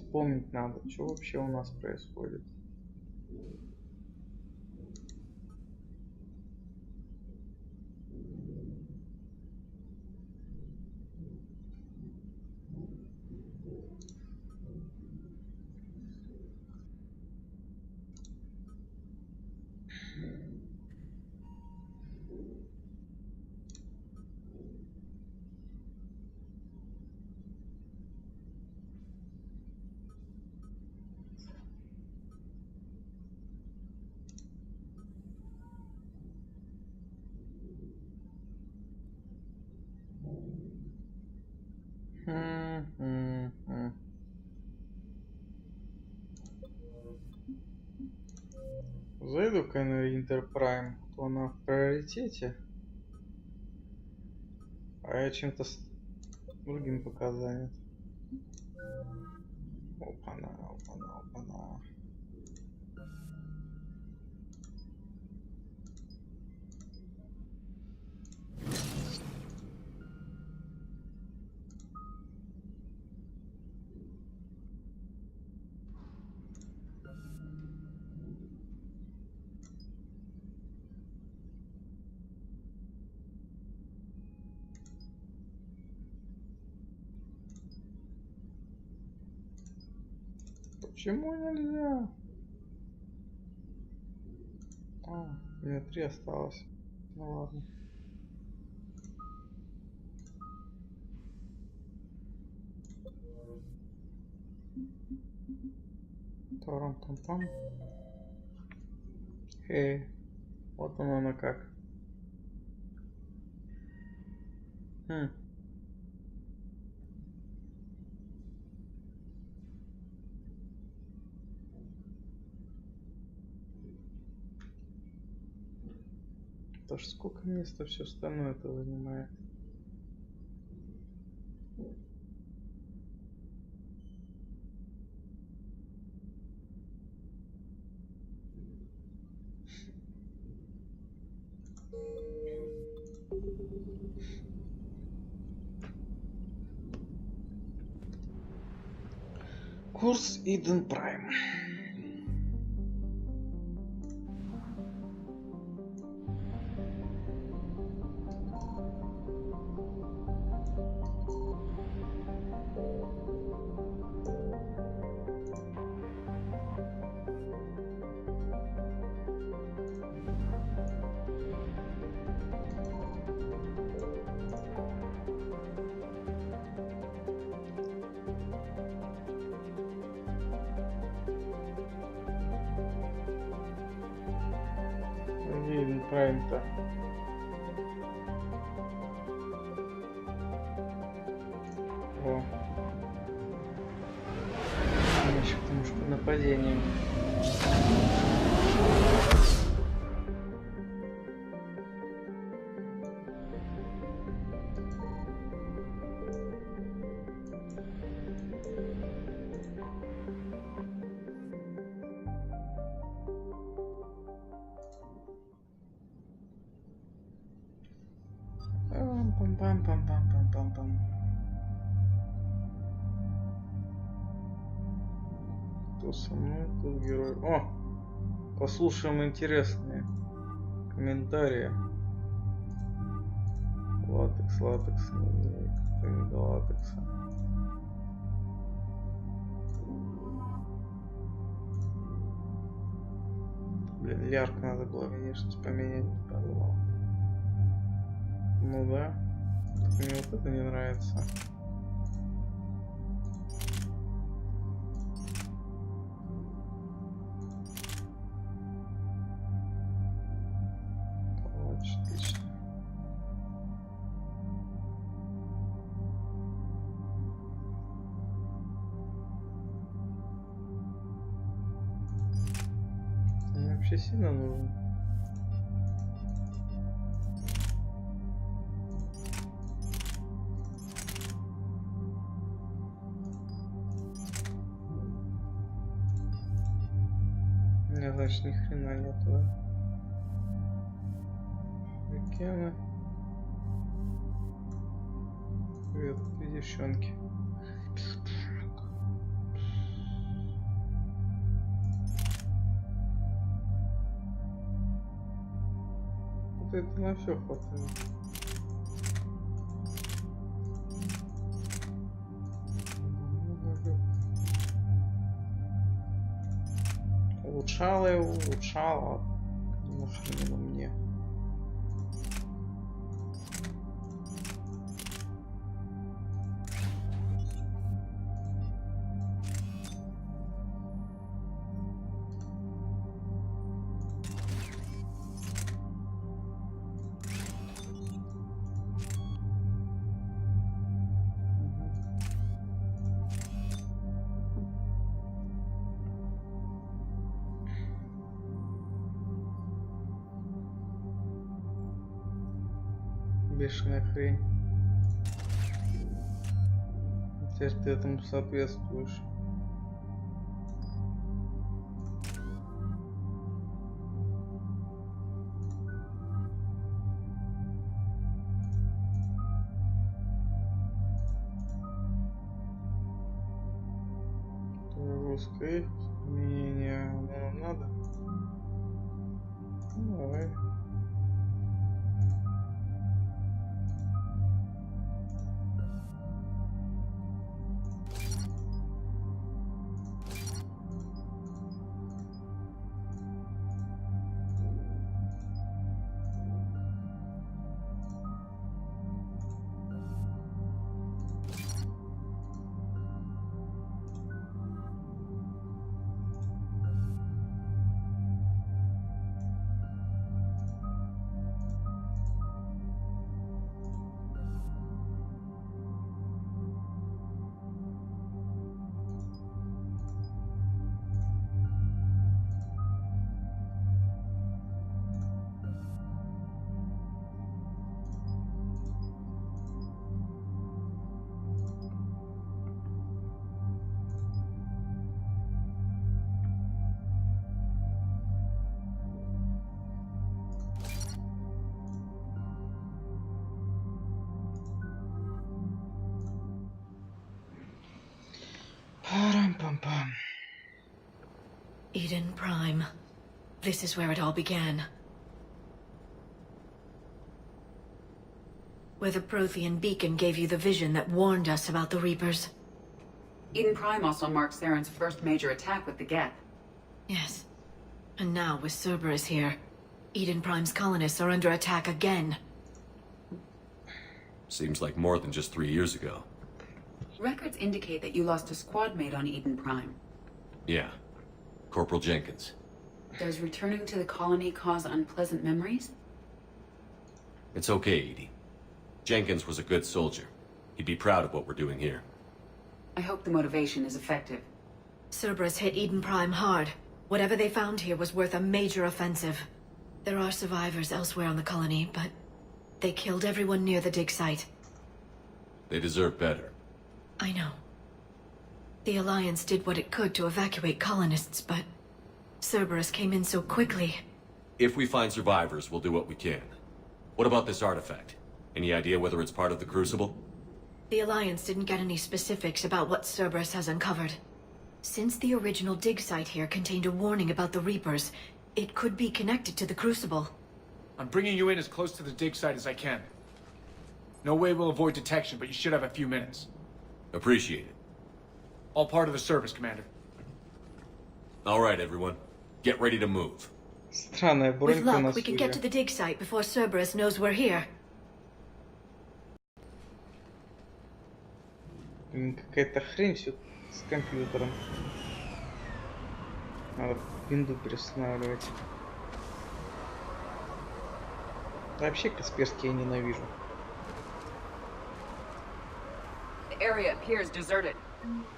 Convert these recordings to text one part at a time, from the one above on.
вспомнить надо, что вообще у нас происходит. Зайду-ка на Иден Прайм, то она в приоритете. А я чем-то с другим показанием. Опа-на, опа-на, опа-на. Почему нельзя? А, у меня 3 осталось. Ну ладно. Тарам-пам-пам. Вот она как. Потому что сколько места все остальное это занимает. Курс Иден Прайм. Иден Прайм-то. О. Еще потому что нападение. Пам-пам-пам-пам-пам-пам-пам. Кто со мной? Тут герой. О! Послушаем интересные комментарии. Латекс, латекс, не до латекса. Блин, ярко надо было внешность поменять, не подумал. Ну да. Мне вот это не нравится. Отлично. Мне вообще сильно нужен. Мне, значит, ни хрена нету. Викена. Привет, две девчонки. Вот это на все хватает. Улучшала его, улучшала. Нахрена мне. Бешеная хрень. Теперь ты этому соответствуешь. Русское мнение нам надо. Ну, давай. Парам-пам-пам. Idен Prime. This is where it all began. Where the Prothean beacon gave you the vision that warned us about the Reapers. Iden Prime also marks Saren's first major attack with the Geth. Yes. And now, with Cerberus here, Iden Prime's colonists are under attack again. Seems like more than just 3 years ago. Records indicate that you lost a squad mate on Iden Prime. Yeah. Corporal Jenkins. Does returning to the colony cause unpleasant memories? It's okay, Edie. Jenkins was a good soldier. He'd be proud of what we're doing here. I hope the motivation is effective. Cerberus hit Iden Prime hard. Whatever they found here was worth a major offensive. There are survivors elsewhere on the colony, but they killed everyone near the dig site. They deserve better. I know. The Alliance did what it could to evacuate colonists, but Cerberus came in so quickly. If we find survivors, we'll do what we can. What about this artifact? Any idea whether it's part of the Crucible? The Alliance didn't get any specifics about what Cerberus has uncovered. Since the original dig site here contained a warning about the Reapers, it could be connected to the Crucible. I'm bringing you in as close to the dig site as I can. No way we'll avoid detection, but you should have a few minutes. Appreciate it. All part of the service, Commander. All right, everyone. Get ready to move. Странная With бронька на luck, we can get to the dig site before Cerberus knows we're here. Какая-то хрень все с компьютером. Надо винду переустанавливать. Вообще Касперский я ненавижу. The area appears deserted.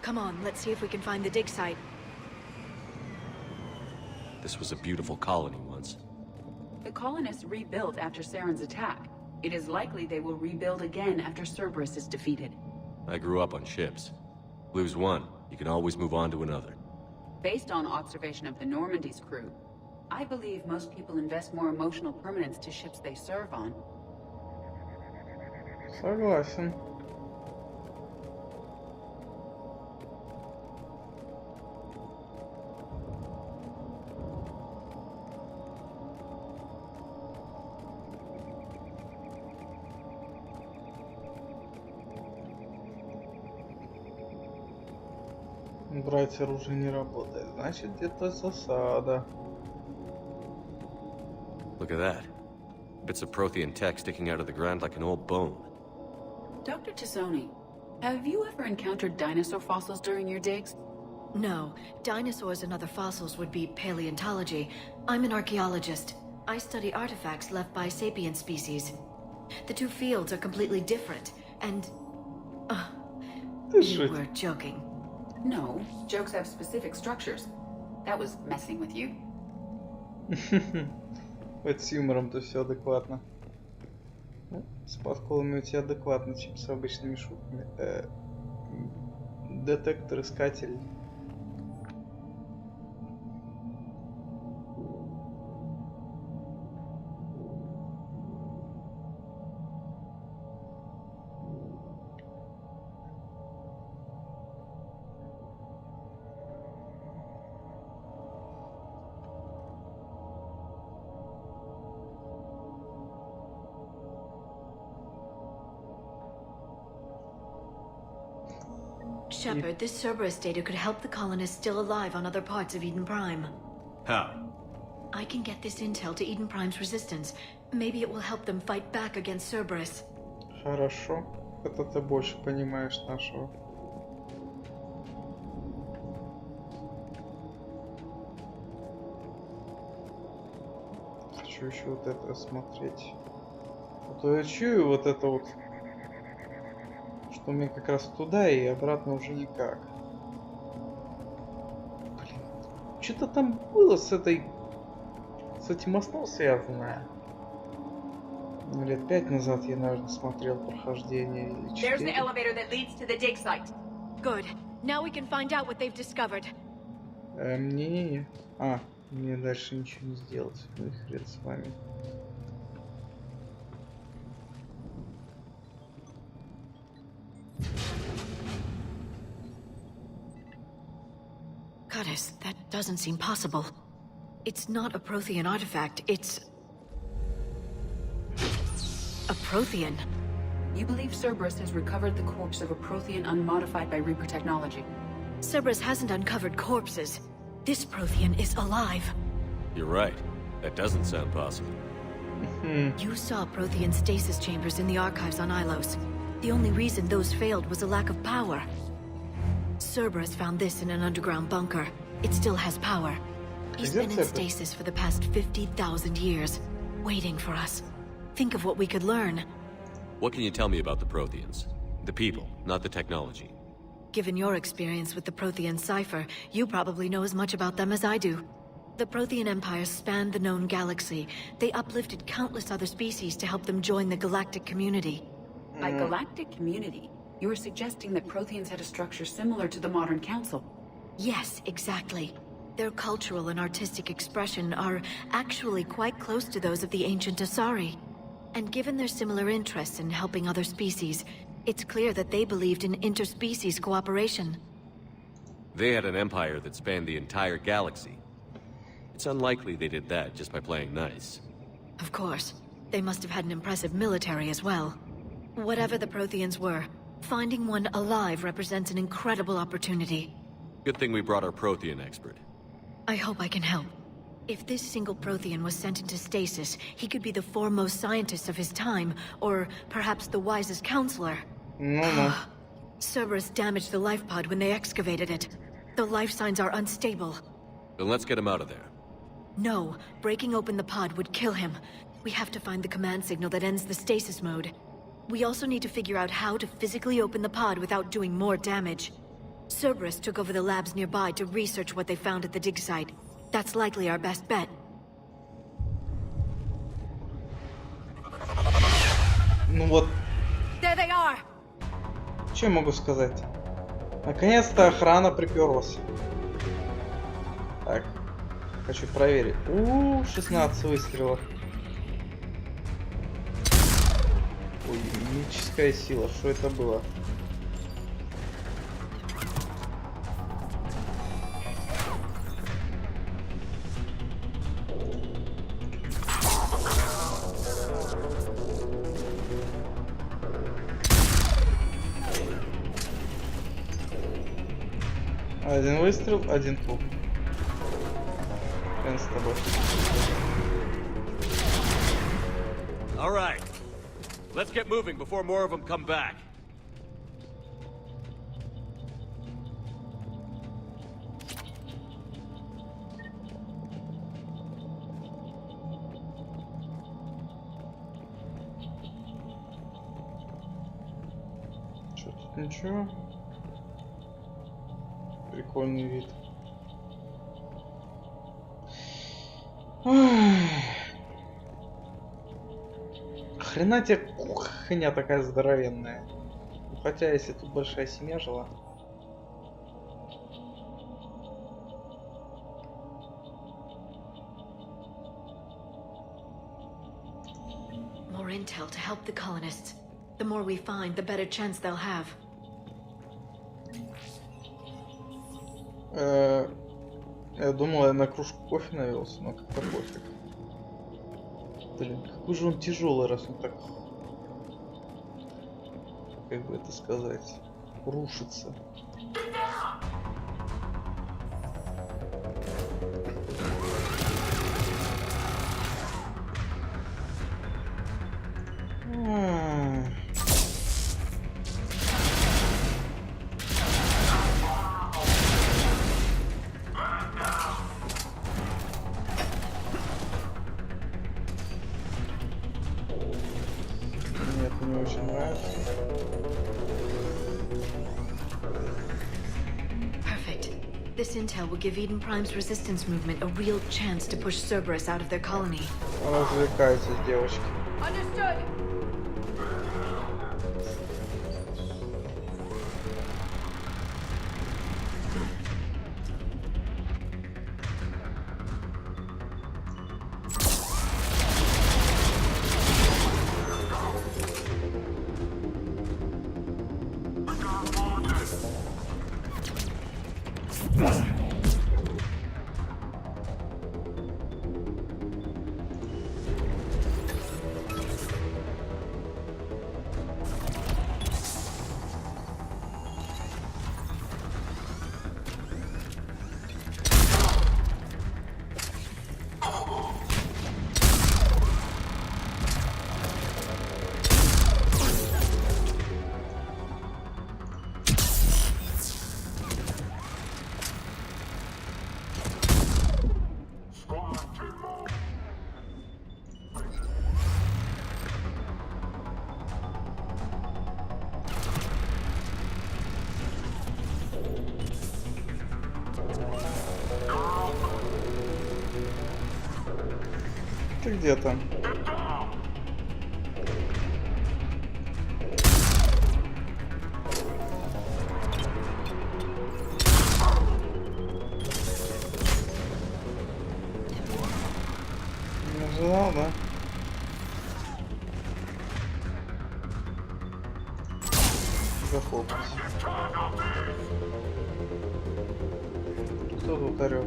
Come on, let's see if we can find the dig site. This was a beautiful colony once. The colonists rebuilt after Saren's attack. It is likely they will rebuild again after Cerberus is defeated. I grew up on ships. Lose one, you can always move on to another. Based on observation of the Normandy's crew, I believe most people invest more emotional permanence to ships they serve on. Согласен. Брать оружие не работает. Значит, где-то засада. Look at that. Bits of Prothean tech sticking out of the ground like an old bone. Dr. Tassoni, have you ever encountered dinosaur fossils during your digs? No, dinosaurs and other fossils would be paleontology. I'm an archaeologist. I study artifacts left by sapient species. The two fields are completely different, and... you were joking. No, jokes have specific structures. That was messing with you. Хоть с юмором-то все адекватно. С подколами у тебя адекватно, чем с обычными шутками. Детектор, искатель. Shepard, this Cerberus data could help the colonists still alive on other parts of Eden Prime. How? I can get this intel to Eden Prime's resistance. Maybe it will help them fight back against Cerberus. Хорошо. Это ты больше понимаешь нашего. Хочу еще вот это смотреть. А то я чую вот это вот, что мне как раз туда и обратно уже никак. Блин, что-то там было с этим мостом связанное. Лет 5 назад я, наверное, смотрел прохождение или 4. There's the elevator that leads to the dig site. Good. Now we can find out what they've discovered. Не-не-не. Мне дальше ничего не сделать. Ну и хрен с вами. Goddess, that doesn't seem possible. It's not a Prothean artifact, it's... a Prothean. You believe Cerberus has recovered the corpse of a Prothean unmodified by Reaper technology? Cerberus hasn't uncovered corpses. This Prothean is alive. You're right. That doesn't sound possible. You saw Prothean stasis chambers in the archives on Ilos. The only reason those failed was a lack of power. Cerberus found this in an underground bunker. It still has power. He's been in stasis for the past 50,000 years, waiting for us. Think of what we could learn. What can you tell me about the Protheans? The people, not the technology. Given your experience with the Prothean cipher, you probably know as much about them as I do. The Prothean Empire spanned the known galaxy. They uplifted countless other species to help them join the galactic community. By galactic community, you are suggesting that Protheans had a structure similar to the modern council. Yes, exactly. Their cultural and artistic expression are actually quite close to those of the ancient Asari. And given their similar interests in helping other species, it's clear that they believed in interspecies cooperation. They had an empire that spanned the entire galaxy. It's unlikely they did that just by playing nice. Of course. They must have had an impressive military as well. Whatever the Protheans were, finding one alive represents an incredible opportunity. Good thing we brought our Prothean expert. I hope I can help. If this single Prothean was sent into stasis, he could be the foremost scientist of his time, or perhaps the wisest counselor. Cerberus damaged the life pod when they excavated it. The life signs are unstable. Then let's get him out of there. No, breaking open the pod would kill him. We have to find the command signal that ends the stasis mode. We also need to figure out how to physically open the pod without doing more damage. Cerberus took over the labs nearby to research what they found at the dig site. That's likely our best bet. Ну вот, There they are! что я могу сказать? Наконец-то охрана приперлась. Так, хочу проверить. 16 выстрелов. Ой, магическая сила, что это было? Один выстрел, один труп. Хрен с тобой. All right. Let's get moving before more of them come back. Что тут ничего? Прикольный вид. Хрена тебе кухня такая здоровенная. Ну, хотя если тут большая семья жила. More intel to help the colonists. The more we find, the better chance they'll have. Я думал, я на кружку кофе навелся, но как-то пофиг. Блин, какой же он тяжелый, раз он так, как бы это сказать, рушится. Мне очень нравится. Perfect. This intel will give Eden Prime's resistance movement a real chance to push Cerberus out of their colony. Развлекайтесь, девочки. Understood. Ты где там? Не ожидал, да? Захлопнись. Кто тут орёт?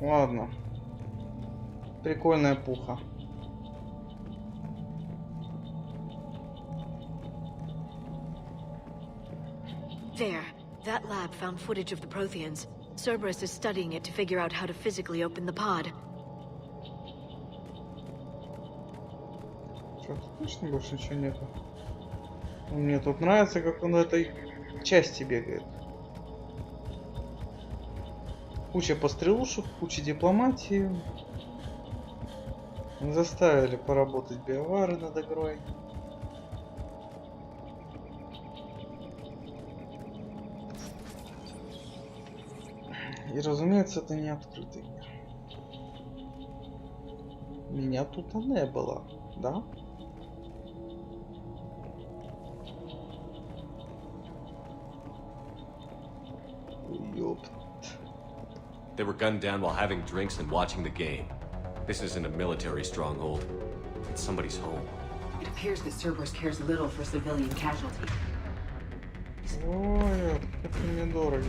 Ладно. Прикольная пуха. There. That lab found footage of the Protheans. Cerberus is studying it to figure out how to physically open the pod. Что, точно больше ничего нету? Мне тут нравится, как он в этой части бегает. Куча пострелушек, куча дипломатии. Заставили поработать биовары над игрой. И разумеется, это не открытый мир. Меня тут не было, да? Ёпт. They were gunned down while having drinks and watching the game. This isn't a military stronghold. It's somebody's home. It appears that Cerberus cares little for civilian casualties. Ой, как мне дороги.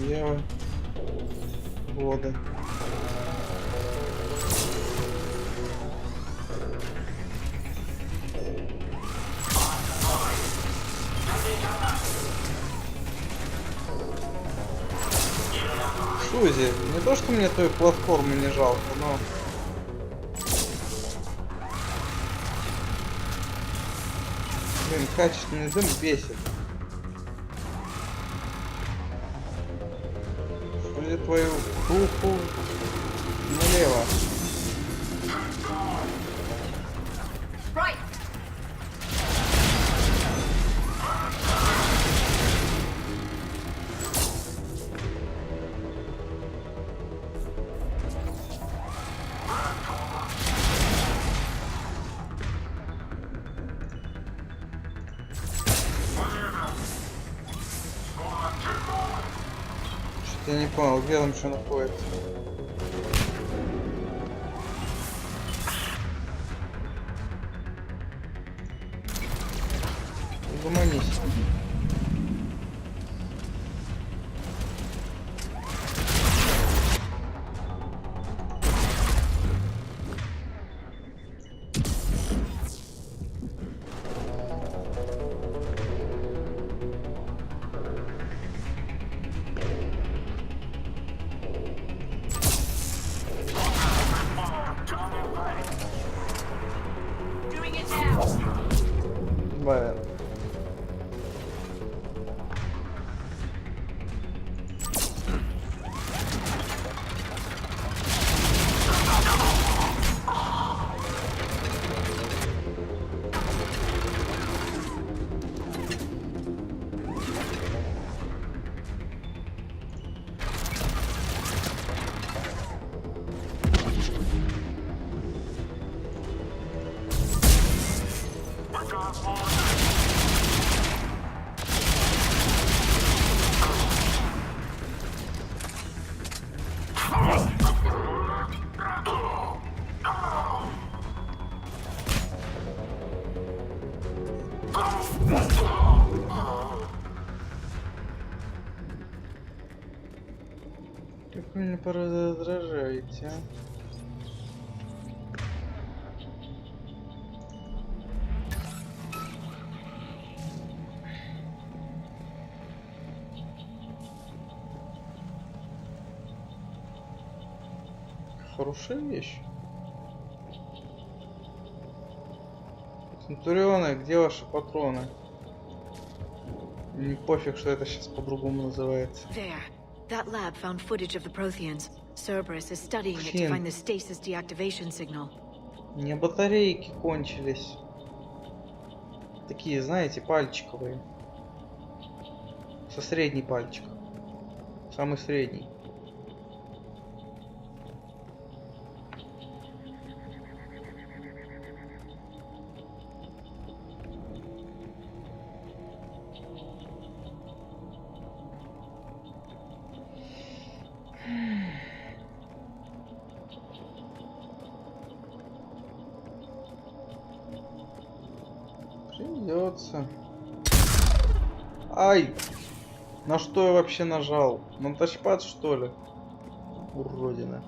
Я годы. Сузи, не то что мне той платформы не жалко, но... Блин, качественный дым бесит. Сузи твою духу налево. Right. Я не понял, где там что находится. Угомонись. Doing it now. Блин. Как вы меня пораздражаете, а? Хорошая вещь. Центурионы, где ваши патроны? Не пофиг, что это сейчас по-другому называется. There. That lab found footage of the Protheans. Cerberus is studying it to find the stasis deactivation signal. У меня батарейки кончились. Такие, знаете, пальчиковые. Со средний пальчик. Самый средний. Придется. Ай! На что я вообще нажал? На тачпад, что ли? Уродина.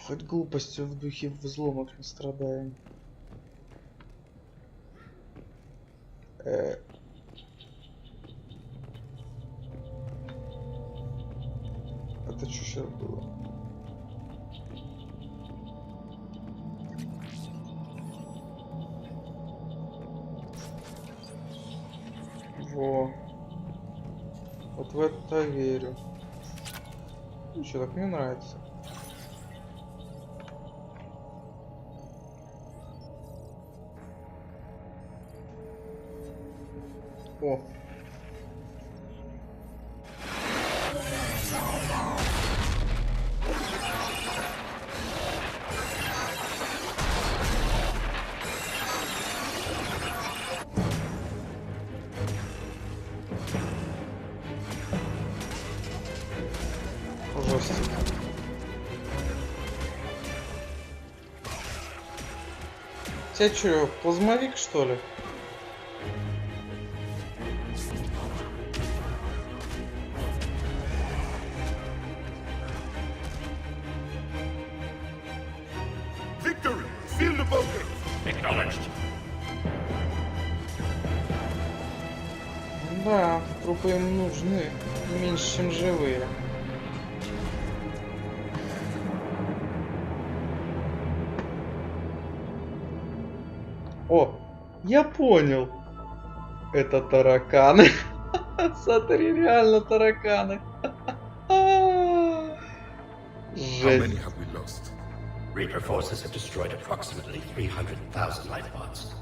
Хоть глупостью в духе взломок не страдаем. Это что сейчас было? Во. Вот в это верю. Ну что, так мне нравится. О. мостик. У тебя что, плазмовик, что ли? Victory! Seal the boat! Acknowledged. Да, трупы им нужны. Не меньше, чем живые. О, я понял. Это тараканы. Смотри, реально тараканы. How many Жесть. have we lost? Reaper forces have destroyed approximately 300,000 life pods.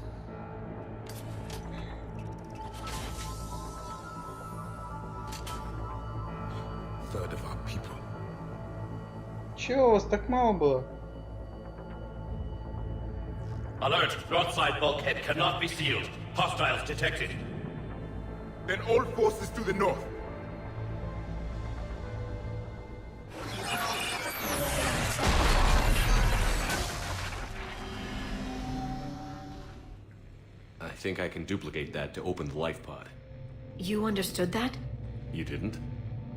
Third of our people. Чего у вас так мало было? Alert! Broadside bulkhead cannot be sealed. Hostiles detected. Then all forces to the north. I think I can duplicate that to open the life pod. You understood that? You didn't?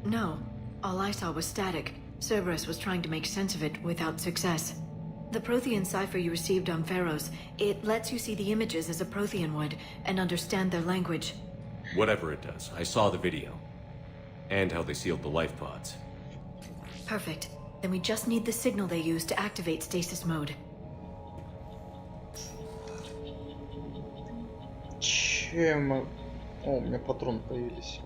No. All I saw was static. Cerberus was trying to make sense of it without success. The Prothean cipher you received on Pharaohs, it lets you see the images as a Prothean would, and understand their language. Whatever it does, I saw the video. And how they sealed the life pods. Perfect. Then we just need the signal they used to activate stasis mode. Чем... О, у меня патроны появились.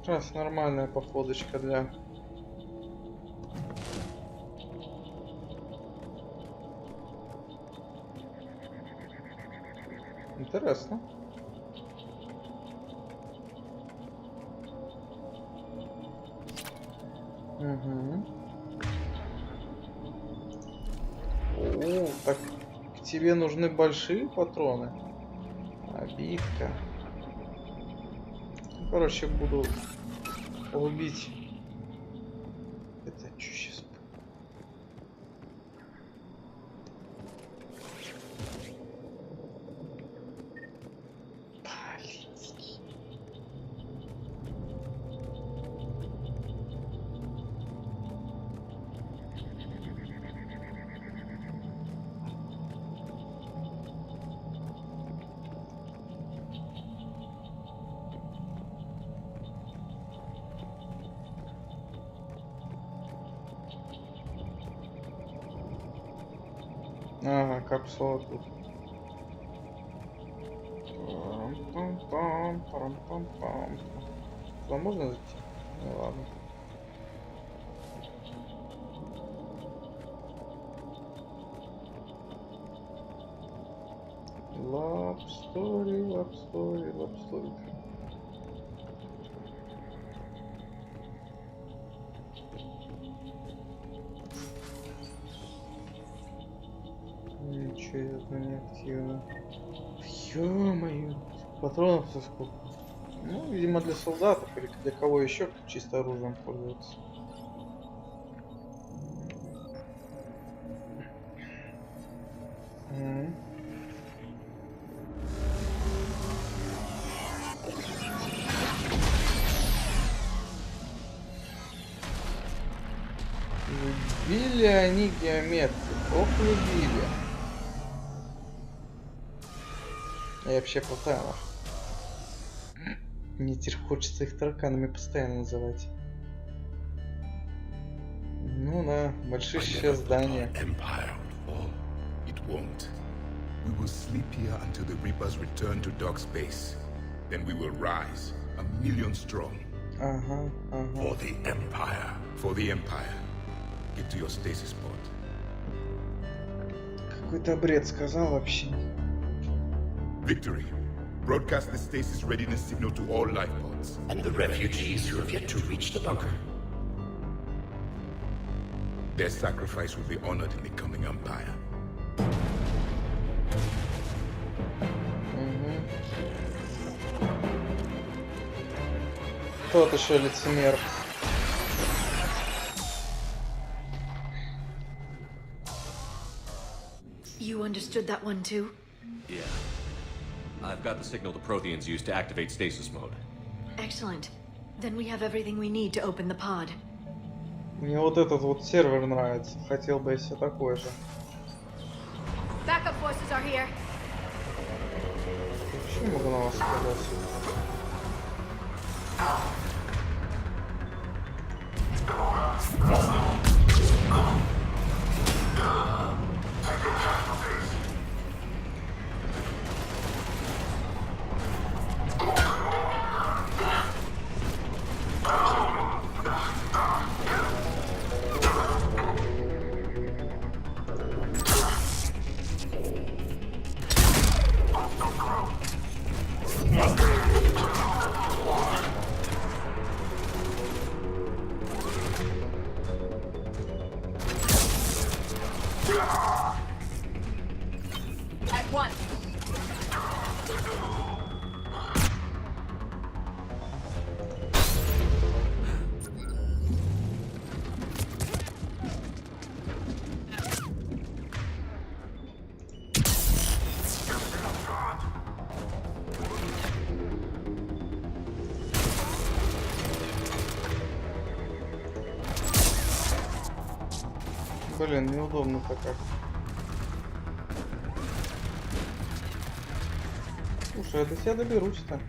Как раз нормальная походочка для... Интересно. Угу. О, так к тебе нужны большие патроны. Обидка. Короче, буду убить. Это что сейчас? Ага, капсула тут. Пам-пам-пам-пам-пам-пам. Туда можно зайти? Ну ладно. Лапстори, лапстори, лапстори. Ничего, это не активно. Ё-моё, патронов-то сколько? Ну, видимо, для солдатов или для кого еще, кто чисто оружием пользуется. Любили они геометрию. Ох, любили. Я вообще потамах. Мне теперь хочется их тараканами постоянно называть. Ну да, большие сейчас здания. It won't. We will sleep here until the Reapers return to Dog Space. Then we will rise, 1,000,000 strong. Ага, ага. For the Empire. For the Empire. Get to your stasis pod. Какой-то бред сказал вообще. Victory. Broadcast the stasis readiness signal to all life pods. And the refugees who have yet to reach the bunker. Their sacrifice will be honored in the coming empire. Тот еще лицемер. You understood that one too? Yeah. I've got the signal the Protheans used to activate stasis mode. Excellent. Then we have everything we need to open the pod. Мне вот этот вот сервер нравится. Хотел бы я себе такой же. Backup forces are here. Почему могу на вас сказать? At once. Блин, неудобно-то как. Слушай, я до тебя доберусь-то.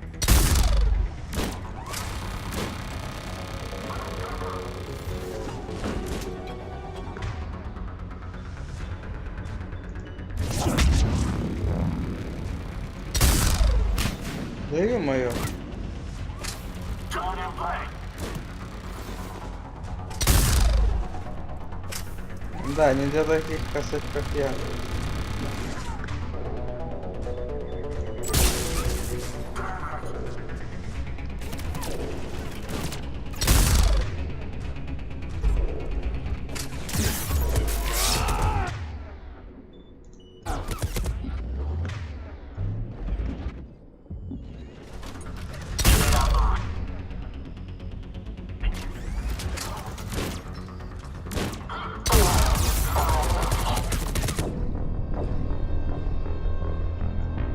Да ё-моё. Да, не для таких косых, как я.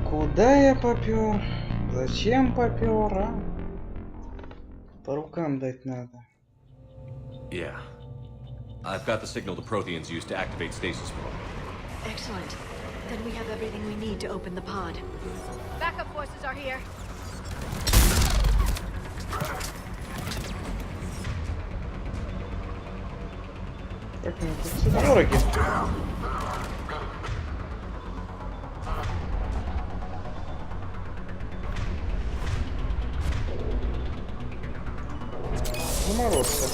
Куда я попёр? Зачем попёр, а? По рукам дать надо. Yeah. I've got the signal the Protheans used to activate stasis mode. Excellent. Then we have everything we need to open the pod. Backup forces are here. Как они тут все дороги? Заморозка.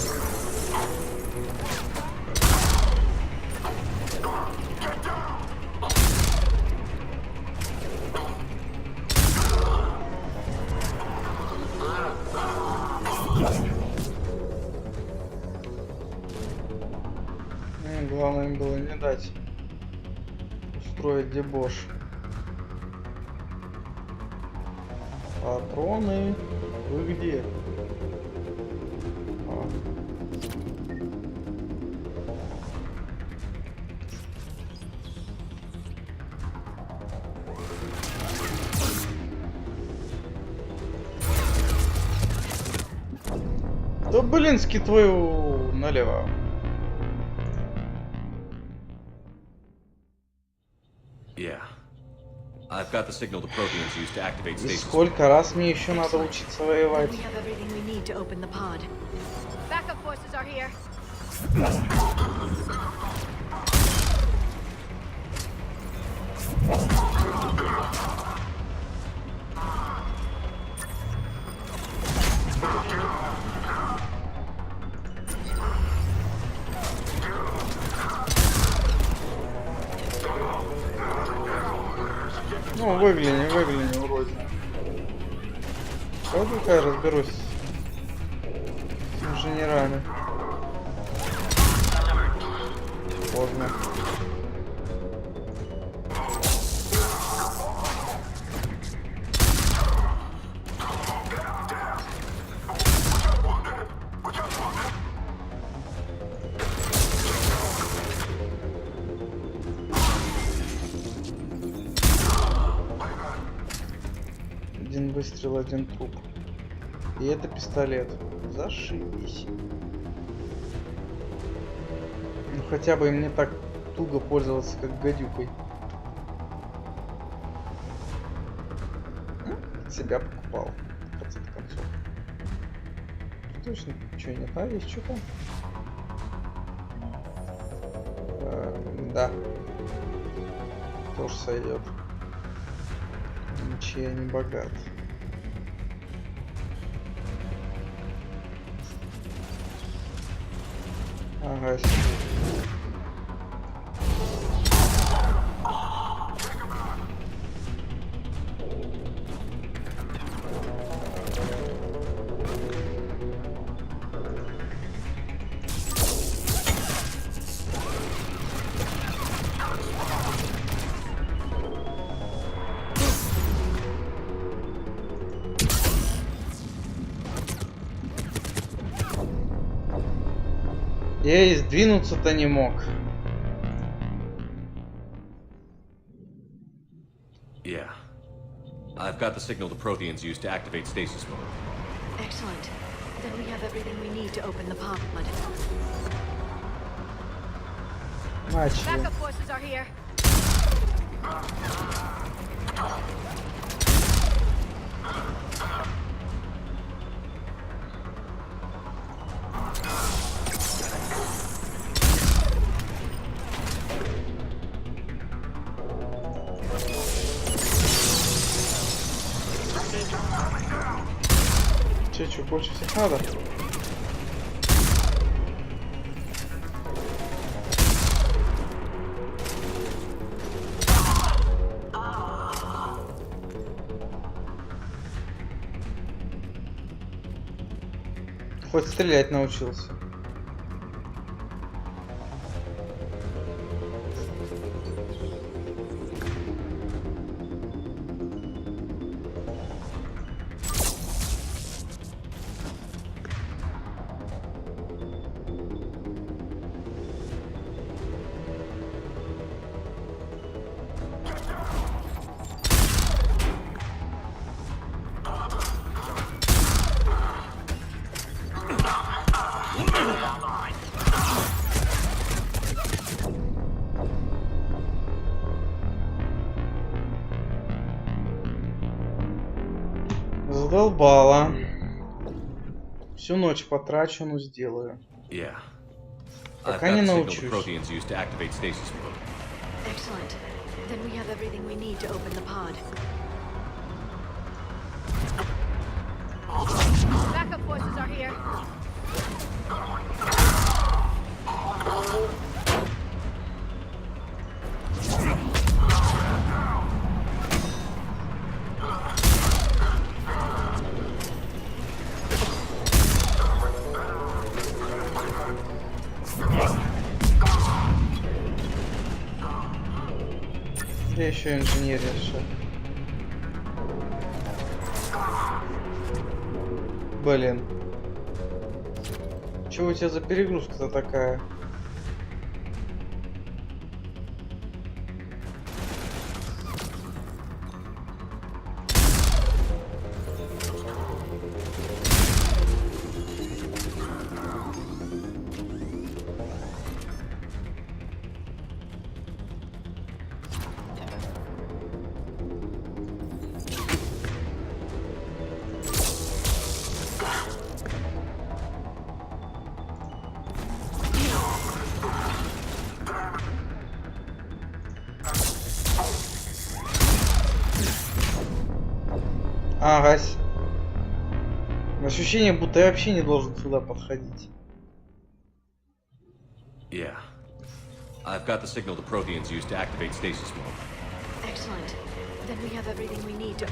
Главное им было не дать устроить дебош. Патроны. Вы где? Да блински твою налево. Yeah. I've got the signal the Protheans used to activate И stasis. сколько раз мне еще надо учиться воевать? We have everything we need to open the pod. Backup forces are here. Ну, выгляни, уродина. Пойду-ка я разберусь с инженерами. Поздно. Один выстрел, один труп. И это пистолет. Зашибись. Ну хотя бы им не так туго пользоваться, как гадюкой. Себя покупал. В конце концов. Точно ничего нет. А есть что там? Да. Тоже сойдет. Ничего я не богат. Ага. Я и сдвинуться-то не мог. Yeah. I've got the signal the Protheans used to activate stasis mode. Excellent. Then we have everything we need to open the pod. Начали. Backup forces are here. Че, что, больше всех надо? Хоть стрелять научился. Задолбала. Всю ночь потрачу, но сделаю. Yeah. Пока не научусь. Protheans used to activate stasis mode. Excellent. Then we have everything we need to open the pod. Backup forces are here. Я еще инженер решил. Блин. Чего у тебя за перегрузка-то такая? Агась. Ощущение, будто я вообще не должен сюда подходить. Yeah. I've got the signal the Protheans used to activate stasis mode. Excellent. Then we have everything we need to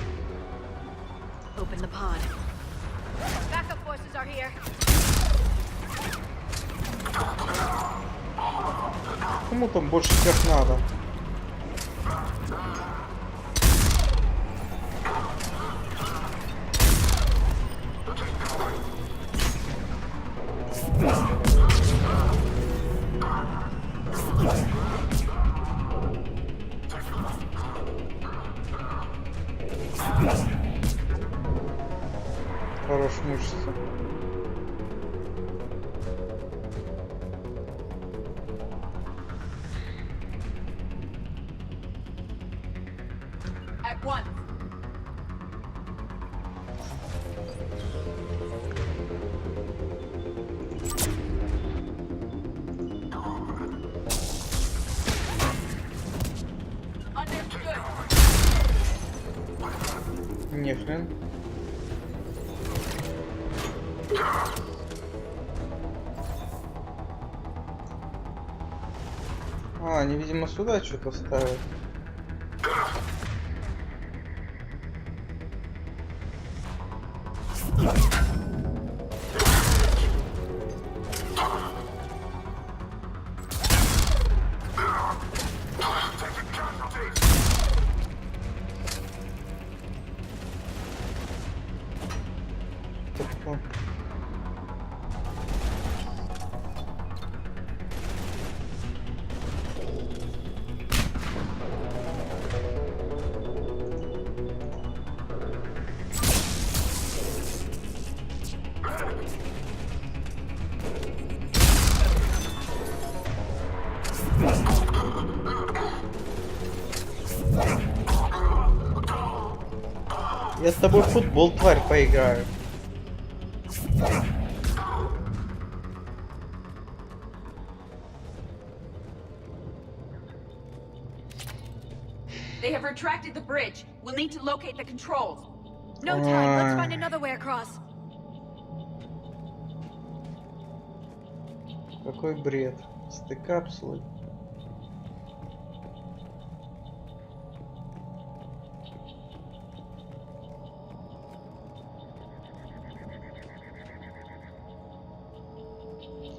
open the pod. Backup forces are here. Кому там больше всех надо? Хорош мучиться. At once. Understood. Не хрен. А, они, видимо, сюда что-то ставят. Я с тобой в футбол, тварь, поиграю. They have retracted the bridge. We'll need to locate the controls. No time. Let's find another way across. Какой бред. С этой капсулой.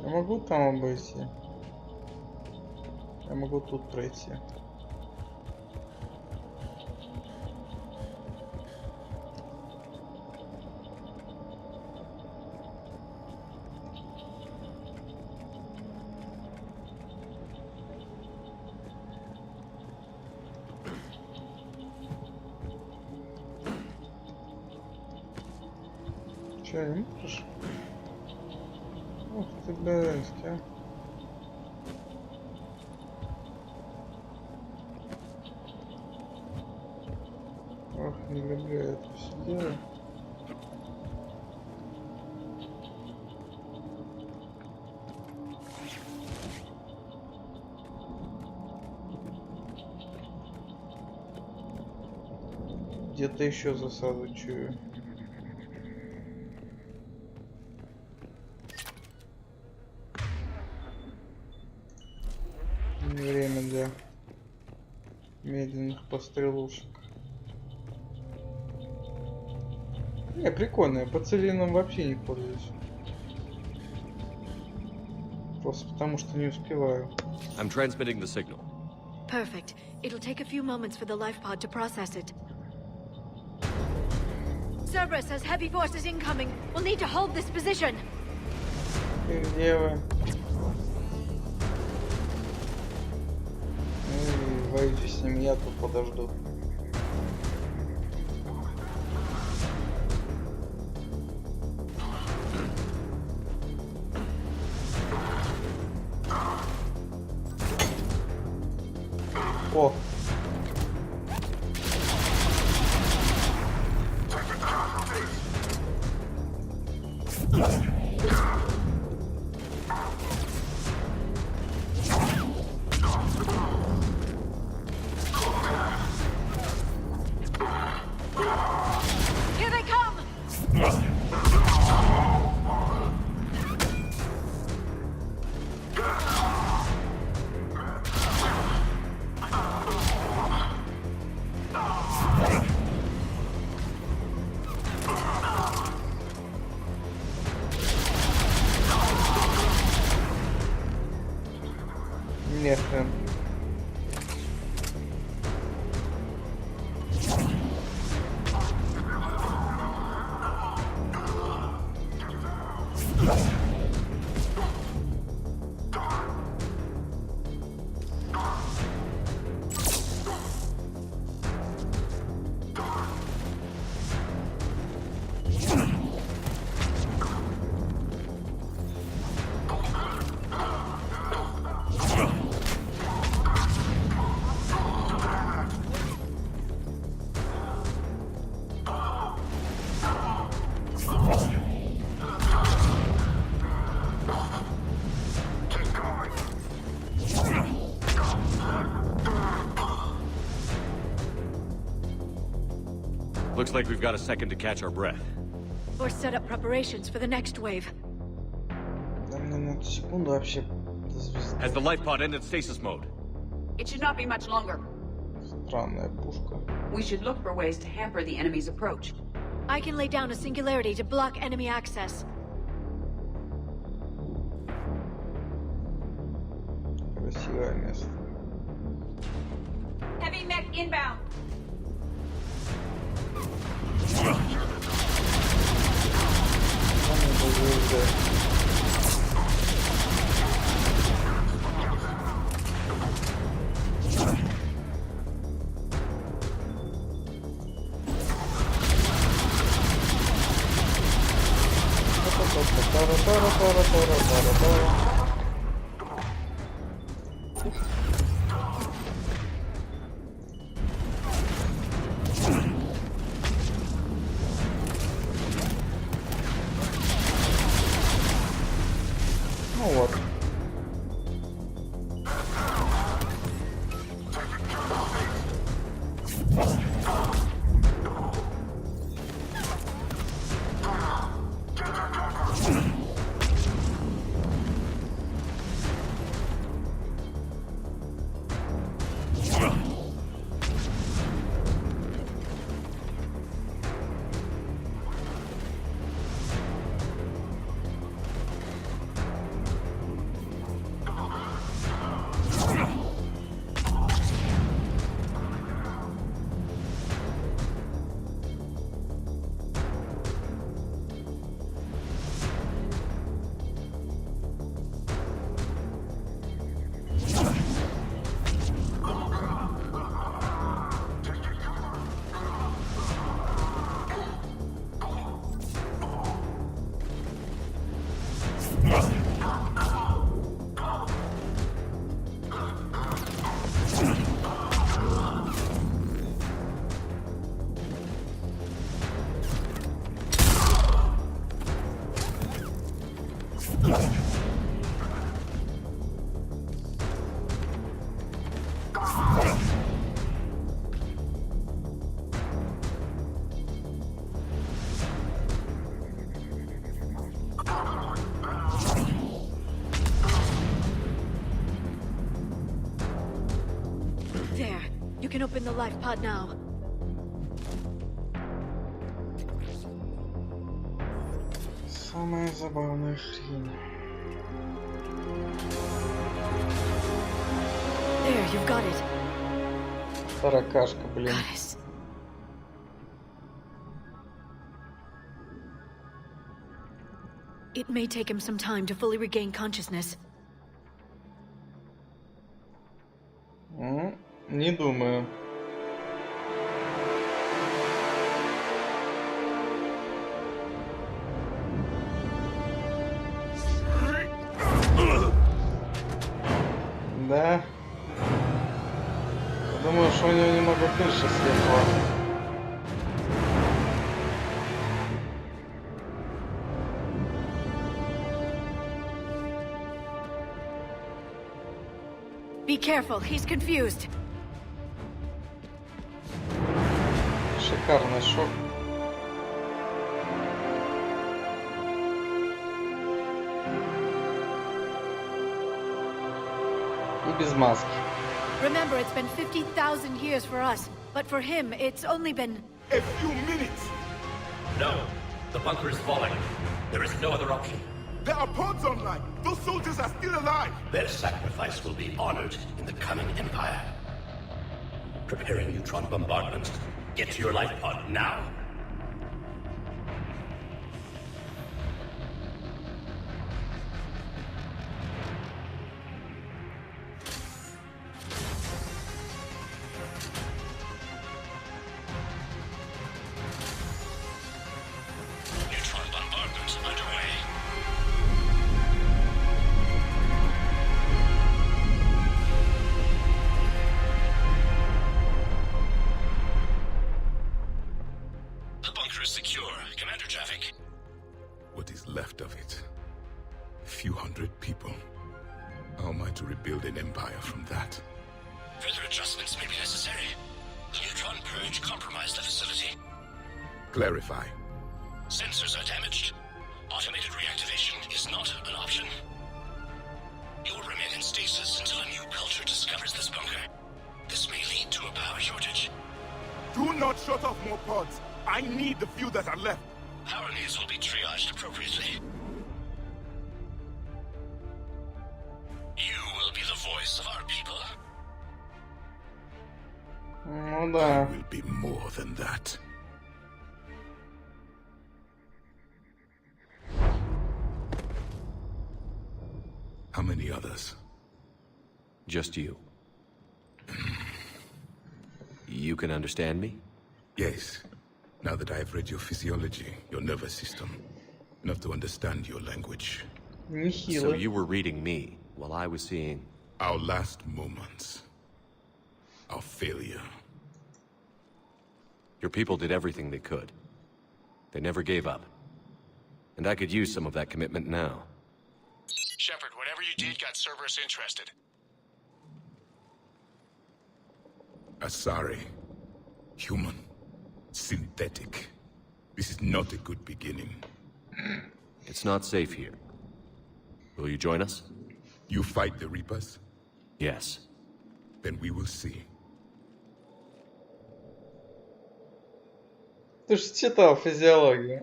Я могу там обойти? Я могу тут пройти. Че, не можешь? Ух ты, блядь, а. Ох, не люблю это все дело. Где-то еще засаду чую. Время для медленных пострелушек. Не, прикольно, я по целинам вообще не пользуюсь. Просто потому что не успеваю. I'm transmitting the signal. Perfect. It'll take a few moments for the life pod to process it. Cerberus has heavy forces incoming. We'll need to hold this position. Ты где вы? Воюйте с ним, я тут подожду. О! Here they come! Нехрен. Looks like we've got a second to catch our breath. Or set up preparations for the next wave. Да мне на эту секунду вообще до звезды. Has the life pod ended stasis mode? It should not be much longer. Странная пушка. We should look for ways to hamper the enemy's approach. I can lay down a singularity to block enemy access. Красивое место. Heavy mech inbound. Самый до звезды. Тара-тара-тара-тара-тара-тара-тара. Ну вот. There. You can open the life pod now. Самая забавная хрень. There, you've got it. Таракашка, блин. Goddess. It may take him some time to fully regain consciousness. Не думаю. Да. Думаю, что у него немного крыша съехала. Be careful, he's confused. Шикарный шок. И без маски. Remember, it's been 50,000 years for us, but for him, it's only been... A few minutes! No. The bunker is falling. There is no other option. There are pods online! Those soldiers are still alive! Their sacrifice will be honored in the coming Empire. Preparing neutron bombardment. Get to your life pod now. Neutron bombardment underway. The bunker is secure. Commander traffic. What is left of it? A few hundred people. How am I to rebuild an empire from that? Further adjustments may be necessary. The neutron purge compromised the facility. Clarify. Sensors are damaged. Automated reactivation is not an option. You'll remain in stasis until a new culture discovers this bunker. This may lead to a power shortage. Do not shut off more pods! I need the few that are left! Power needs will be triaged appropriately. You will be the voice of our people. Ну I да. will be more than that. How many others? Just you. You can understand me? Yes. Now that I have read your physiology, your nervous system, enough to understand your language. So Нехило. you were reading me while I was seeing... Our last moments. Our failure. Your people did everything they could. They never gave up. And I could use some of that commitment now. Shepard, whatever you did got Cerberus interested. Asari. Human. Synthetic. This is not a good beginning. It's not safe here. Will you join us? You fight the Reapers? Yes. Then we will see. Ты же читал физиологию.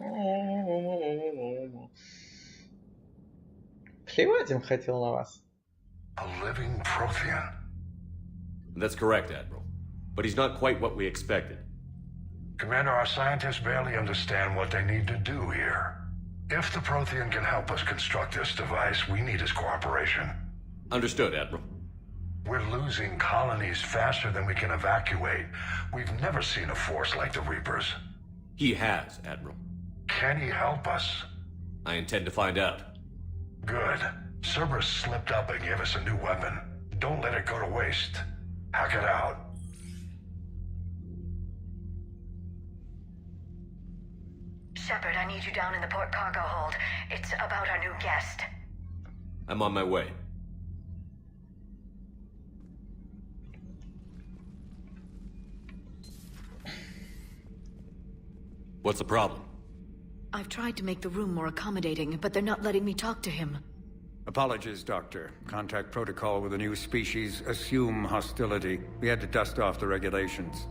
Плевать им хотел на вас. A living Prothean? That's correct, Admiral. But he's not quite what we expected. Commander, our scientists barely understand what they need to do here. If the Prothean can help us construct this device, we need his cooperation. Understood, Admiral. We're losing colonies faster than we can evacuate. We've never seen a force like the Reapers. He has, Admiral. Can he help us? I intend to find out. Good. Cerberus slipped up and gave us a new weapon. Don't let it go to waste. Hack it out. Shepard, I need you down in the port cargo hold. It's about our new guest. I'm on my way. What's the problem? I've tried to make the room more accommodating, but they're not letting me talk to him. Apologies, Doctor. Contact protocol with a new species. Assume hostility. We had to dust off the regulations.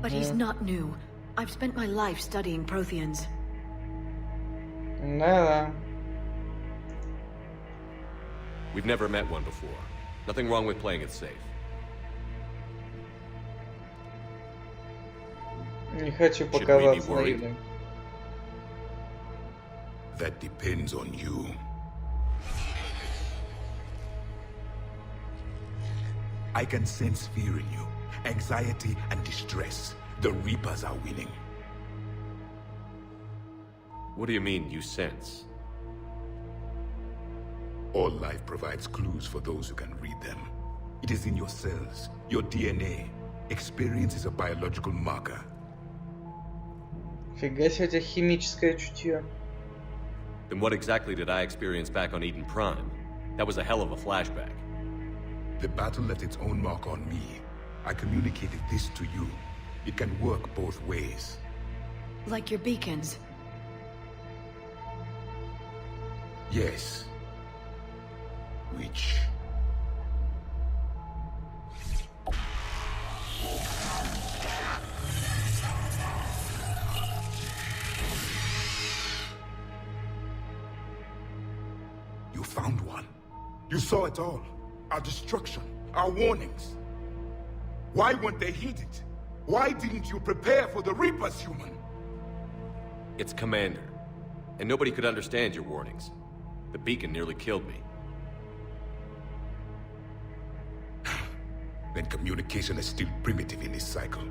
But he's not new. I've spent my life studying Protheans. Да-да. We've never met one before. Nothing wrong with playing it safe. Не хочу Should we be показаться worried? наивным. That depends on you. I can sense fear in you, anxiety and distress. The Reapers are winning. What do you mean, you sense? All life provides clues for those who can read them. It is in your cells, your DNA. Experience is a biological marker. Фига себе у тебя химическое чутье. Then what exactly did I experience back on Idен Prime? That was a hell of a flashback. The battle left its own mark on me. I communicated this to you. It can work both ways. Like your beacons. Yes. Which? You saw it all. Our destruction, our warnings. Why weren't they heeded? Why didn't you prepare for the Reapers, human? It's Commander. And nobody could understand your warnings. The beacon nearly killed me. Then communication is still primitive in this cycle.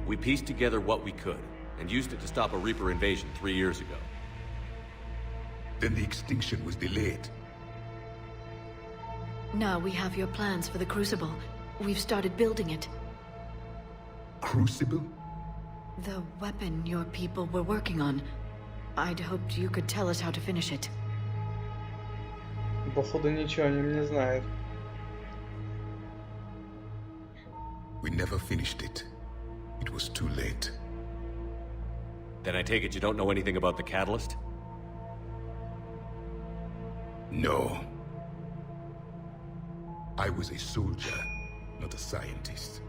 We pieced together what we could, and used it to stop a Reaper invasion 3 years ago. Then the extinction was delayed. Now we have your plans for the Crucible. We've started building it. Crucible? The weapon your people were working on. I'd hoped you could tell us how to finish it. Походу ничего о нем не знает. We never finished it. It was too late. Then I take it you don't know anything about the catalyst? No. I was a soldier, not a scientist.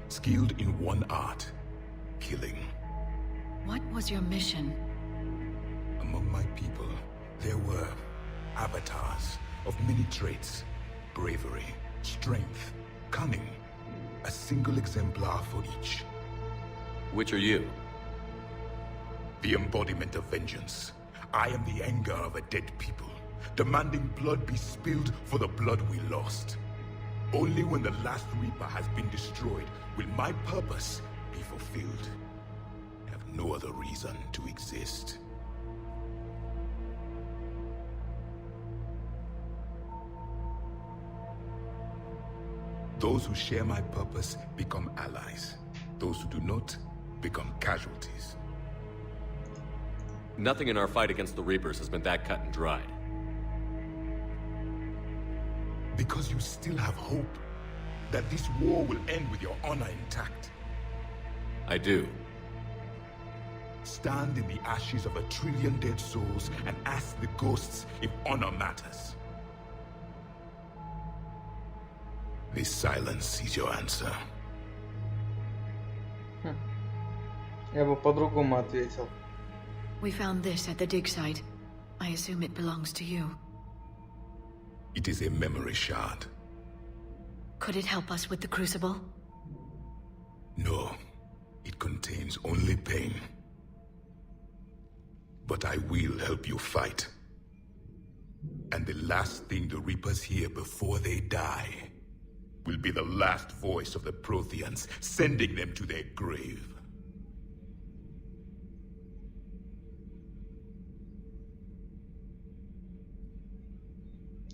Skilled in one art, killing. What was your mission? Among my people, there were avatars of many traits. Bravery, strength, cunning. A single exemplar for each. Which are you? The embodiment of vengeance. I am the anger of a dead people, demanding blood be spilled for the blood we lost. Only when the last Reaper has been destroyed will my purpose be fulfilled. I have no other reason to exist. Those who share my purpose become allies. Those who do not become casualties. Nothing in our fight against the Reapers has been that cut and dried. Because you still have hope that this war will end with your honor intact. I do. Stand in the ashes of 1 trillion dead souls and ask the ghosts if honor matters. This silence is your answer. Я бы по-другому ответил. We found this at the dig site. I assume it belongs to you. It is a memory shard. Could it help us with the Crucible? No. It contains only pain. But I will help you fight. And the last thing the Reapers hear before they die will be the last voice of the Protheans, sending them to their grave.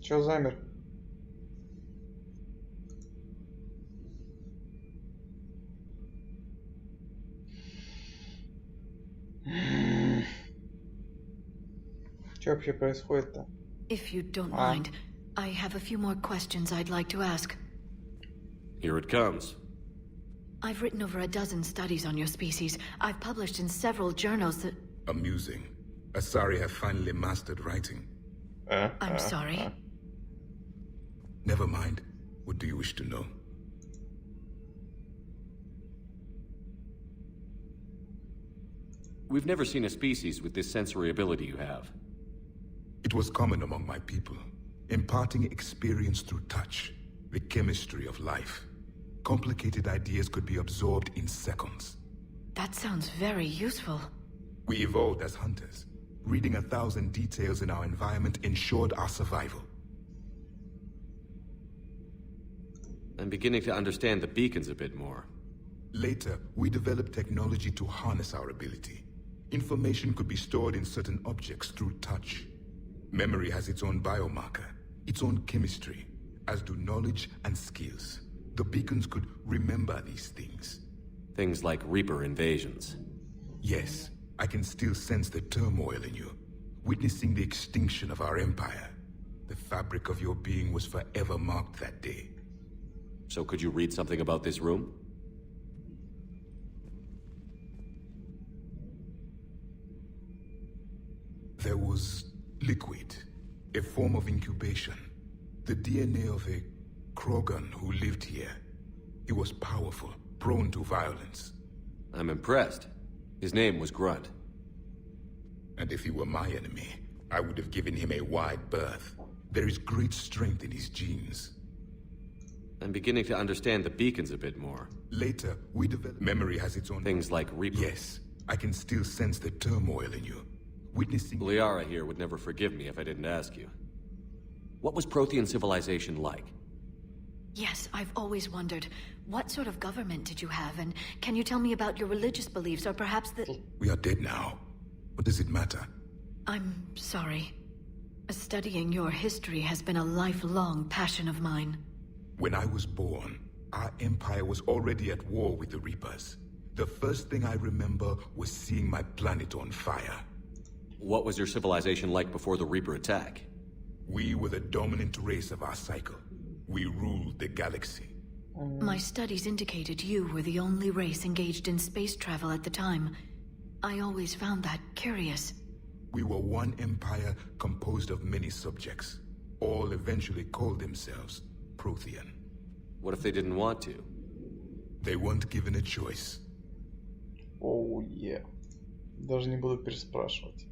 Чё замер? Что вообще происходит-то? If you don't mind, I have a few more questions I'd like to ask. Here it comes. I've written over a dozen studies on your species. I've published in several journals that... Amusing. Asari have finally mastered writing. I'm sorry. Never mind. What do you wish to know? We've never seen a species with this sensory ability you have. It was common among my people, imparting experience through touch, the chemistry of life. Complicated ideas could be absorbed in seconds. That sounds very useful. We evolved as hunters. Reading 1,000 details in our environment ensured our survival. I'm beginning to understand the beacons a bit more. Later, we developed technology to harness our ability. Information could be stored in certain objects through touch. Memory has its own biomarker, its own chemistry, as do knowledge and skills. The beacons could remember these things. Things like Reaper invasions. Yes, I can still sense the turmoil in you, witnessing the extinction of our empire. The fabric of your being was forever marked that day. So could you read something about this room? There was liquid, a form of incubation. The DNA of a Krogan who lived here. He was powerful, prone to violence. I'm impressed. His name was Grunt. And if he were my enemy, I would have given him a wide berth. There is great strength in his genes. I'm beginning to understand the beacons a bit more. Later, we developed... Memory has its own... Things like Reaper. Yes, I can still sense the turmoil in you. Witnessing... Liara here would never forgive me if I didn't ask you. What was Prothean civilization like? Yes, I've always wondered. What sort of government did you have, and can you tell me about your religious beliefs, or perhaps the... We are dead now. What does it matter? I'm sorry. Studying your history has been a lifelong passion of mine. When I was born, our empire was already at war with the Reapers. The first thing I remember was seeing my planet on fire. What was your civilization like before the Reaper attack? We were the dominant race of our cycle. We ruled the galaxy. My studies indicated you were the only race engaged in space travel at the time. I always found that curious. We were one empire composed of many subjects. All eventually called themselves Prothean. What if they didn't want to? They weren't given a choice. Оу, Даже не буду переспрашивать.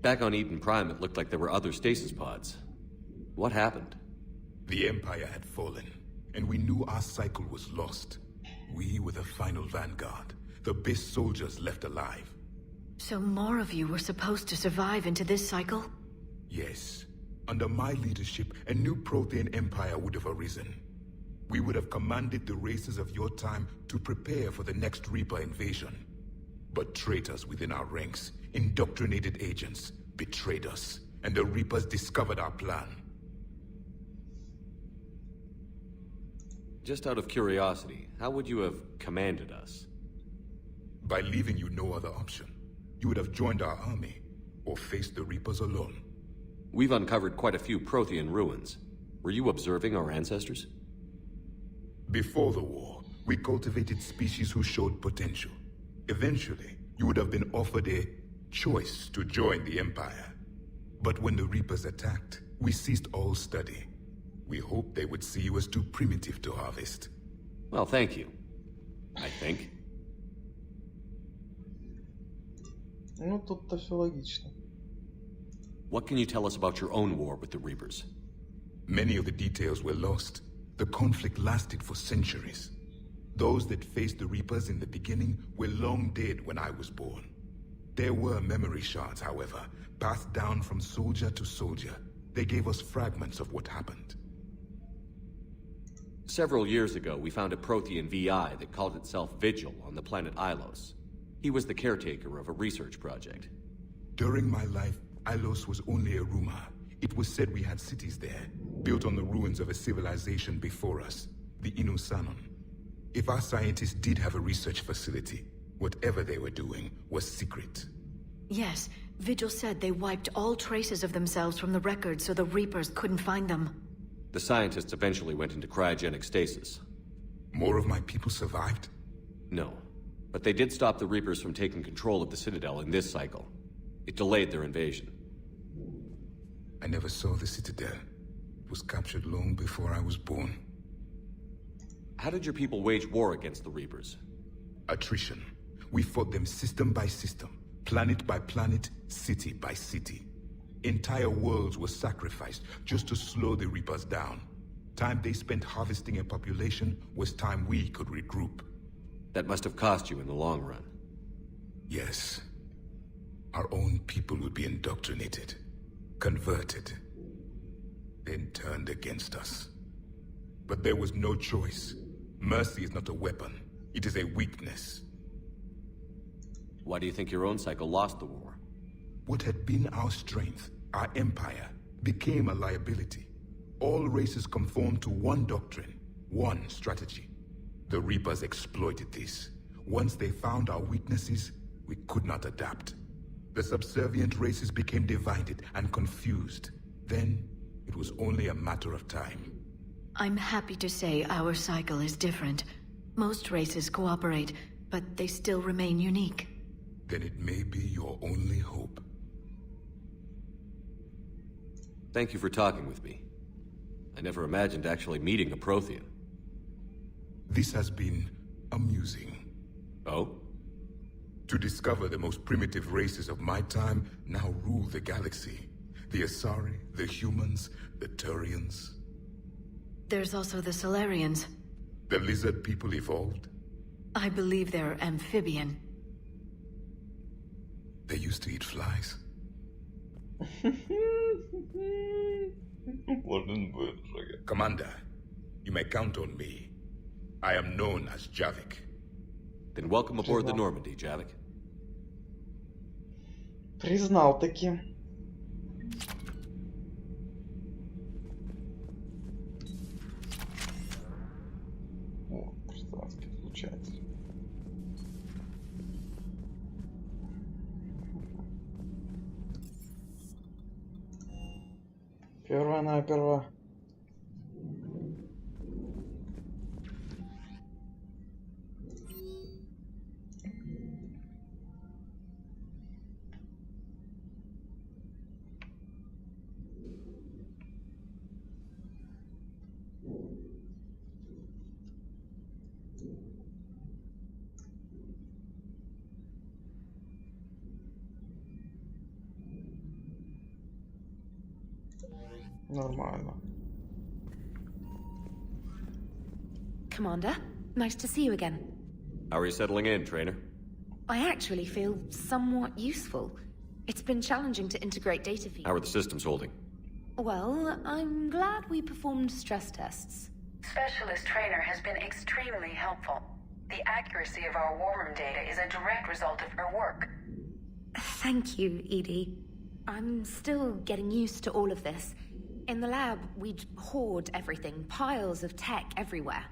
Back on Idен Prime, it looked like there were other stasis pods. What happened? The Empire had fallen, and we knew our cycle was lost. We were the final vanguard, the best soldiers left alive. So more of you were supposed to survive into this cycle? Yes. Under my leadership, a new Prothean empire would have arisen. We would have commanded the races of your time to prepare for the next Reaper invasion. But traitors within our ranks, indoctrinated agents, betrayed us, and the Reapers discovered our plan. Just out of curiosity, how would you have commanded us? By leaving you no other option. You would have joined our army, or faced the Reapers alone. We've uncovered quite a few Prothean ruins. Were you observing our ancestors? Before the war, we cultivated species who showed potential. Eventually, you would have been offered a choice to join the Empire. But when the Reapers attacked, we ceased all study. We hoped they would see you as too primitive to harvest. Well, thank you. I think. Ну, тут-то все логично. What can you tell us about your own war with the Reapers? Many of the details were lost. The conflict lasted for centuries. Those that faced the Reapers in the beginning were long dead when I was born. There were memory shards, however, passed down from soldier to soldier. They gave us fragments of what happened. Several years ago, we found a Prothean VI that called itself Vigil on the planet Ilos. He was the caretaker of a research project. During my life, Ilos was only a rumor. It was said we had cities there, built on the ruins of a civilization before us, the Inusanon. If our scientists did have a research facility, whatever they were doing was secret. Yes, Vigil said they wiped all traces of themselves from the records so the Reapers couldn't find them. The scientists eventually went into cryogenic stasis. More of my people survived? No, but they did stop the Reapers from taking control of the Citadel in this cycle. It delayed their invasion. I never saw the Citadel. It was captured long before I was born. How did your people wage war against the Reapers? Attrition. We fought them system by system, planet by planet, city by city. Entire worlds were sacrificed just to slow the Reapers down. Time they spent harvesting a population was time we could regroup. That must have cost you in the long run. Yes. Our own people would be indoctrinated, converted, then turned against us. But there was no choice. Mercy is not a weapon. It is a weakness. Why do you think your own cycle lost the war? What had been our strength, our empire, became a liability. All races conformed to one doctrine, one strategy. The Reapers exploited this. Once they found our weaknesses, we could not adapt. The subservient races became divided and confused. Then, it was only a matter of time. I'm happy to say our cycle is different. Most races cooperate, but they still remain unique. Then it may be your only hope. Thank you for talking with me. I never imagined actually meeting a Prothean. This has been amusing. Oh? To discover the most primitive races of my time now rule the galaxy. The Asari, the humans, the Turians. There's also the Solarians. The lizard people evolved? I believe they're amphibian. They used to eat flies. Commander, you may count on me. I am known as Javik. Then welcome aboard the Normandy, Javik. Признал таки. О, пространский получатель. Перво-наперво. Нормально. Commander, nice to see you again. How are you settling in, trainer? I actually feel somewhat useful. It's been challenging to integrate data feeds. How are the systems holding? Well, I'm glad we performed stress tests. Specialist Trainer has been extremely helpful. The accuracy of our war room data is a direct result of her work. Thank you, Edie. I'm still getting used to all of this. In the lab, we'd hoard everything, piles of tech everywhere.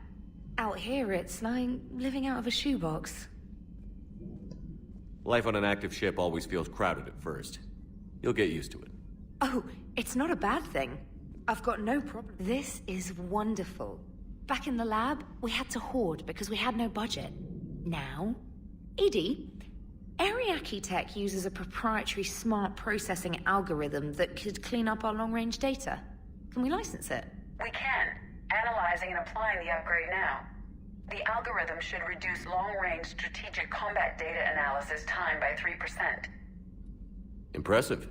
Out here, it's like living out of a shoebox. Life on an active ship always feels crowded at first. You'll get used to it. Oh, it's not a bad thing. I've got no problem. This is wonderful. Back in the lab, we had to hoard because we had no budget. Now, Edie, Ariake Tech uses a proprietary smart processing algorithm that could clean up our long-range data. Can we license it? We can. Analyzing and applying the upgrade now. The algorithm should reduce long-range strategic combat data analysis time by 3%. Impressive.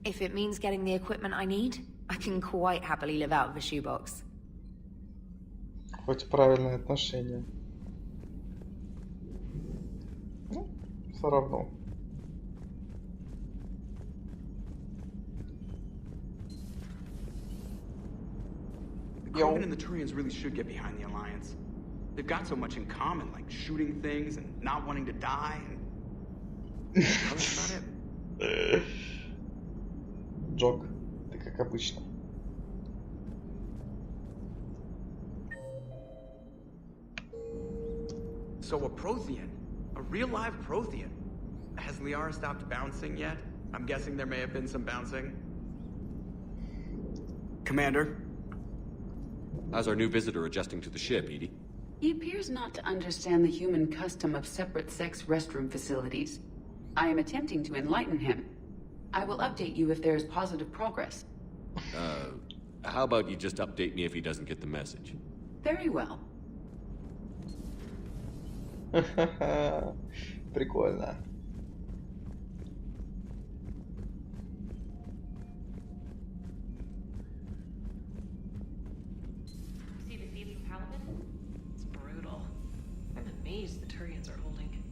If it means getting the equipment I need, I can quite happily live out of a shoebox. Хоть правильное отношение. Ну, все равно. The Krogan and the Turians really should get behind the Alliance. They've got so much in common, like shooting things and not wanting to die, and... That's about it. Джок, ты как обычно. So a Prothean. A real live Prothean. Has Liara stopped bouncing yet? I'm guessing there may have been some bouncing. Commander? How's our new visitor adjusting to the ship, Edie? He appears not to understand the human custom of separate-sex restroom facilities. I am attempting to enlighten him. I will update you if there is positive progress. How about you just update me if he doesn't get the message? Very well. Прикольно. See the feed from Halibut? It's brutal. I'm amazed the Turians are holding.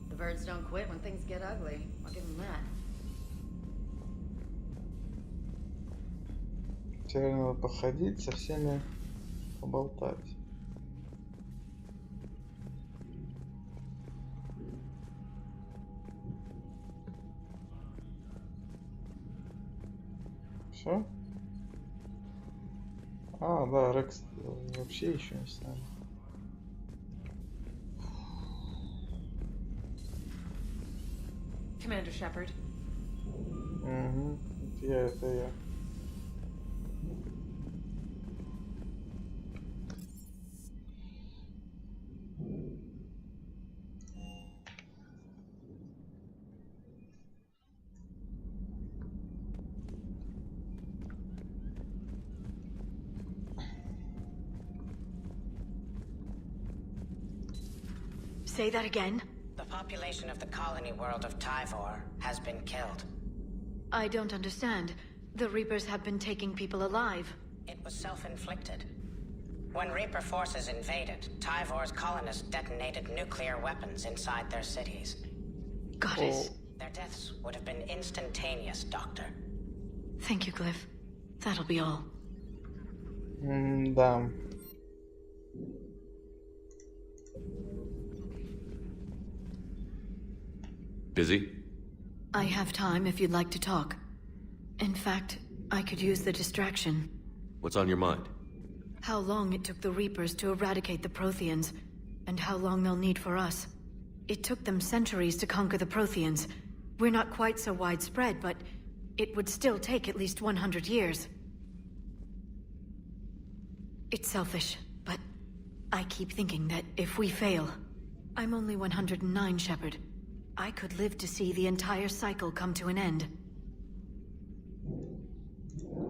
The birds don't quit when things get ugly. I'll give them that. Теперь надо походить, со всеми поболтать. Все? А, да, Рекс вообще еще не с нами. Commander Shepard. Угу, это я. Say that again? The population of the colony world of Tyvor has been killed. I don't understand. The Reapers have been taking people alive. It was self-inflicted. When Reaper forces invaded, Tyvor's colonists detonated nuclear weapons inside their cities. Goddess. Their deaths would have been instantaneous, Doctor. Thank you, Glyph. That'll be all. Да. Busy? I have time if you'd like to talk. In fact, I could use the distraction. What's on your mind? How long it took the Reapers to eradicate the Protheans, and how long they'll need for us. It took them centuries to conquer the Protheans. We're not quite so widespread, but it would still take at least 100 years. It's selfish, but I keep thinking that if we fail... I'm only 109, Shepard. I could live to see the entire cycle come to an end.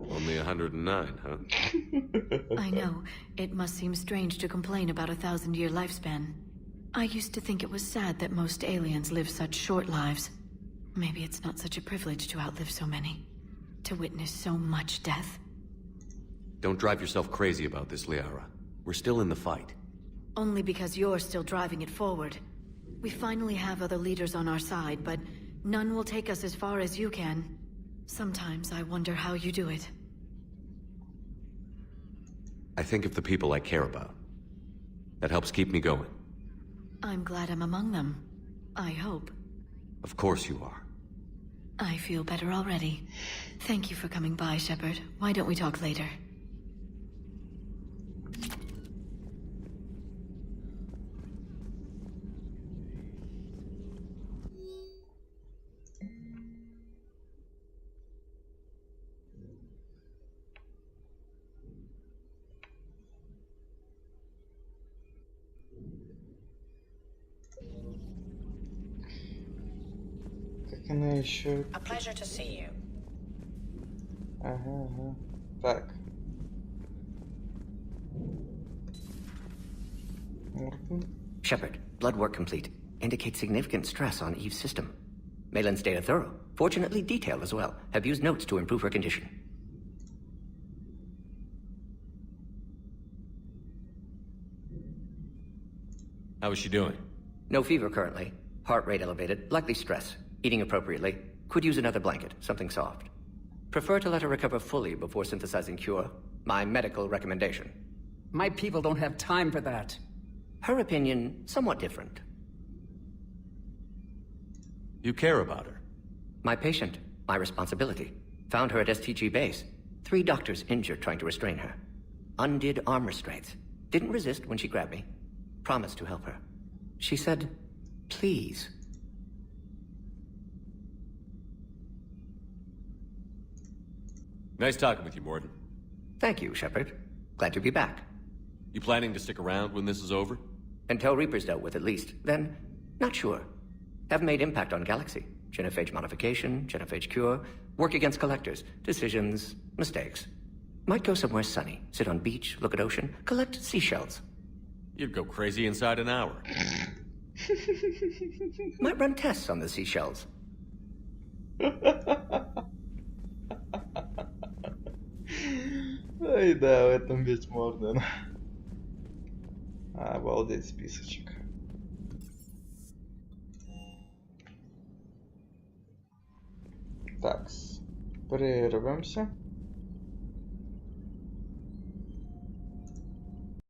Only 109, huh? I know. It must seem strange to complain about a 1,000-year lifespan. I used to think it was sad that most aliens live such short lives. Maybe it's not such a privilege to outlive so many. To witness so much death. Don't drive yourself crazy about this, Liara. We're still in the fight. Only because you're still driving it forward. We finally have other leaders on our side, but none will take us as far as you can. Sometimes I wonder how you do it. I think of the people I care about. That helps keep me going. I'm glad I'm among them. I hope. Of course you are. I feel better already. Thank you for coming by, Shepard. Why don't we talk later? Она еще... A pleasure to see you. Ага. Так. Shepard, blood work complete. Indicates significant stress on Eve's system. Malin's data thorough. Fortunately detailed as well. Have used notes to improve her condition. How is she doing? No fever currently. Heart rate elevated. Likely stress. Eating appropriately. Could use another blanket. Something soft. Prefer to let her recover fully before synthesizing cure. My medical recommendation. My people don't have time for that. Her opinion, somewhat different. You care about her? My patient. My responsibility. Found her at STG base. 3 doctors injured trying to restrain her. Undid arm restraints. Didn't resist when she grabbed me. Promised to help her. She said, please. Nice talking with you, Mordin. Thank you, Shepard. Glad to be back. You planning to stick around when this is over? Until Reaper's dealt with, at least. Then, not sure. Have made impact on Galaxy. Genophage modification, genophage cure, work against collectors, decisions, mistakes. Might go somewhere sunny, sit on beach, look at ocean, collect seashells. You'd go crazy inside an hour. Might run tests on the seashells. Ой, да, в этом ведь Морден. Обалдеть списочек. Так, прервемся.